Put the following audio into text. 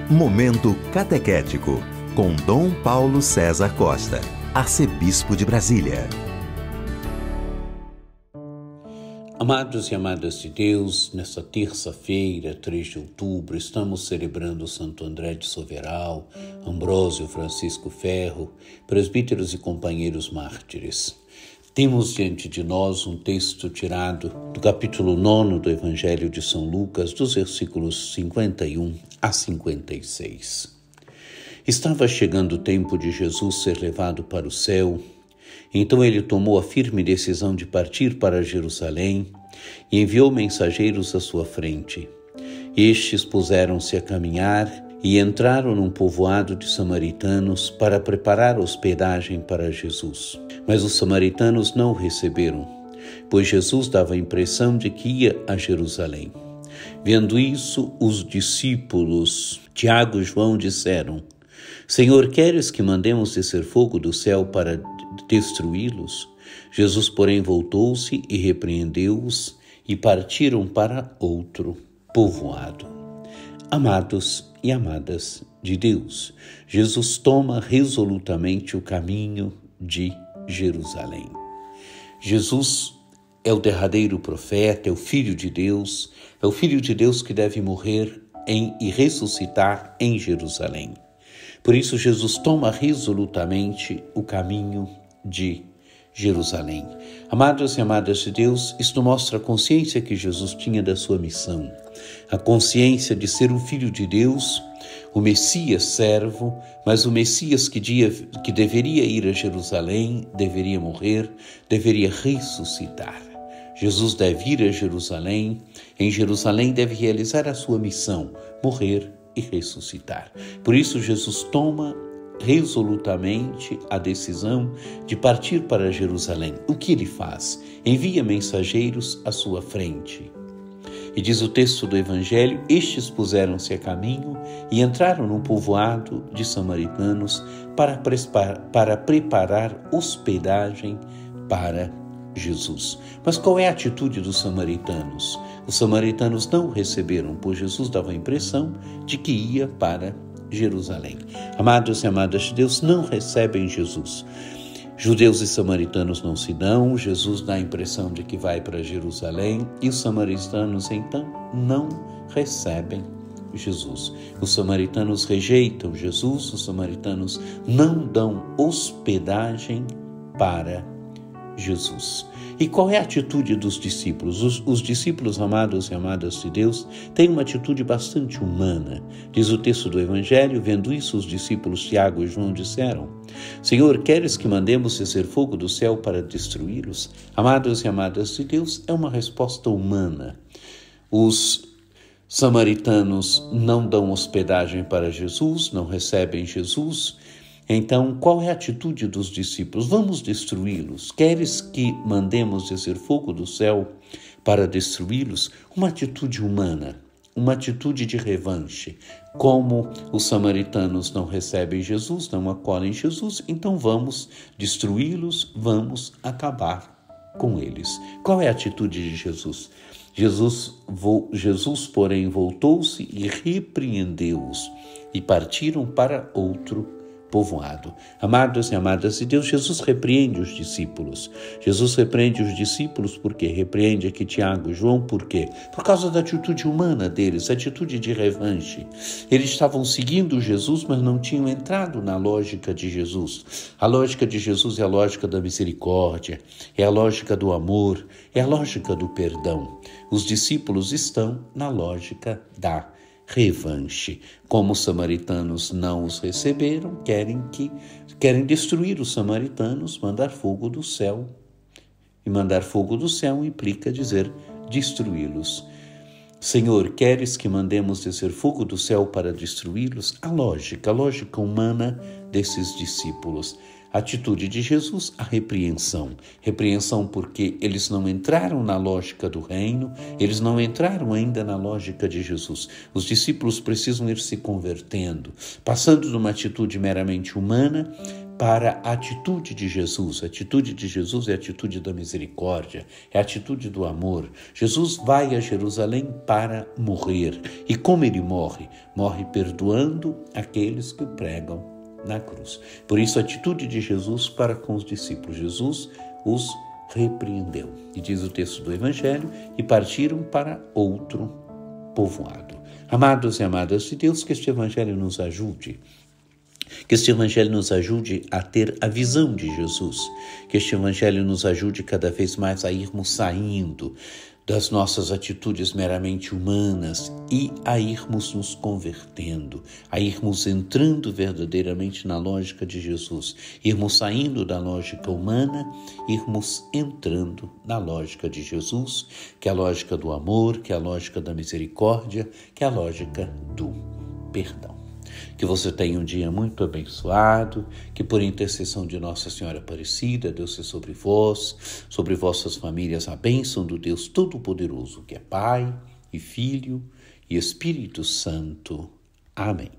Momento Catequético, com Dom Paulo César Costa, arcebispo de Brasília. Amados e amadas de Deus, nesta terça-feira, 3 de outubro, estamos celebrando Santo André de Soveral, Ambrósio Francisco Ferro, presbíteros e companheiros mártires. Temos diante de nós um texto tirado do capítulo 9 do Evangelho de São Lucas, dos versículos 51 a 56. Estava chegando o tempo de Jesus ser levado para o céu. Então ele tomou a firme decisão de partir para Jerusalém e enviou mensageiros à sua frente. Estes puseram-se a caminhar e entraram num povoado de samaritanos para preparar hospedagem para Jesus. Mas os samaritanos não o receberam, pois Jesus dava a impressão de que ia a Jerusalém. Vendo isso, os discípulos Tiago e João disseram: Senhor, queres que mandemos descer fogo do céu para destruí-los? Jesus, porém, voltou-se e repreendeu-os e partiram para outro povoado. Amados e amadas de Deus, Jesus toma resolutamente o caminho de Jerusalém. Jesus é o derradeiro profeta, é o Filho de Deus, que deve morrer e ressuscitar em Jerusalém. Por isso, Jesus toma resolutamente o caminho de Jerusalém. Amados e amadas de Deus, isto mostra a consciência que Jesus tinha da sua missão, a consciência de ser o Filho de Deus, o Messias servo, mas o Messias que deveria ir a Jerusalém, deveria morrer, deveria ressuscitar. Jesus deve ir a Jerusalém, em Jerusalém deve realizar a sua missão, morrer e ressuscitar. Por isso, Jesus toma resolutamente a decisão de partir para Jerusalém. O que ele faz? Envia mensageiros à sua frente. E diz o texto do Evangelho: estes puseram-se a caminho e entraram no povoado de samaritanos para preparar hospedagem para Jesus. Mas qual é a atitude dos samaritanos? Os samaritanos não o receberam, pois Jesus dava a impressão de que ia para Jerusalém. Amados e amadas de Deus, não recebem Jesus. Judeus e samaritanos não se dão, Jesus dá a impressão de que vai para Jerusalém e os samaritanos, então, não recebem Jesus. Os samaritanos rejeitam Jesus, os samaritanos não dão hospedagem para Jesus. E qual é a atitude dos discípulos? Os discípulos, amados e amadas de Deus, têm uma atitude bastante humana. Diz o texto do Evangelho: vendo isso, os discípulos Tiago e João disseram: Senhor, queres que mandemos descer fogo do céu para destruí-los? Amados e amadas de Deus, é uma resposta humana. Os samaritanos não dão hospedagem para Jesus, não recebem Jesus. Então, qual é a atitude dos discípulos? Vamos destruí-los. Queres que mandemos descer fogo do céu para destruí-los? Uma atitude humana, uma atitude de revanche. Como os samaritanos não recebem Jesus, não acolhem Jesus, então vamos destruí-los, vamos acabar com eles. Qual é a atitude de Jesus? Jesus, porém, voltou-se e repreendeu-os e partiram para outro povoado. Amados e amadas de Deus, Jesus repreende os discípulos. Jesus repreende os discípulos por quê? Repreende aqui Tiago e João por quê? Por causa da atitude humana deles, a atitude de revanche. Eles estavam seguindo Jesus, mas não tinham entrado na lógica de Jesus. A lógica de Jesus é a lógica da misericórdia, é a lógica do amor, é a lógica do perdão. Os discípulos estão na lógica da revanche. Como os samaritanos não os receberam, querem destruir os samaritanos, mandar fogo do céu. E mandar fogo do céu implica dizer destruí-los. Senhor, queres que mandemos descer fogo do céu para destruí-los? A lógica humana desses discípulos. A atitude de Jesus, a repreensão. Repreensão porque eles não entraram na lógica do reino, eles não entraram ainda na lógica de Jesus. Os discípulos precisam ir se convertendo, passando de uma atitude meramente humana para a atitude de Jesus. A atitude de Jesus é a atitude da misericórdia, é a atitude do amor. Jesus vai a Jerusalém para morrer. E como ele morre? Morre perdoando aqueles que o pregam na cruz. Por isso, a atitude de Jesus para com os discípulos. Jesus os repreendeu. E diz o texto do Evangelho, e partiram para outro povoado. Amados e amadas de Deus, que este Evangelho nos ajude. Que este Evangelho nos ajude a ter a visão de Jesus. Que este Evangelho nos ajude cada vez mais a irmos saindo das nossas atitudes meramente humanas e a irmos nos convertendo, a irmos entrando verdadeiramente na lógica de Jesus, irmos saindo da lógica humana, irmos entrando na lógica de Jesus, que é a lógica do amor, que é a lógica da misericórdia, que é a lógica do perdão. Que você tenha um dia muito abençoado, que por intercessão de Nossa Senhora Aparecida, Deus seja sobre vós, sobre vossas famílias, a bênção do Deus Todo-Poderoso, que é Pai e Filho e Espírito Santo. Amém.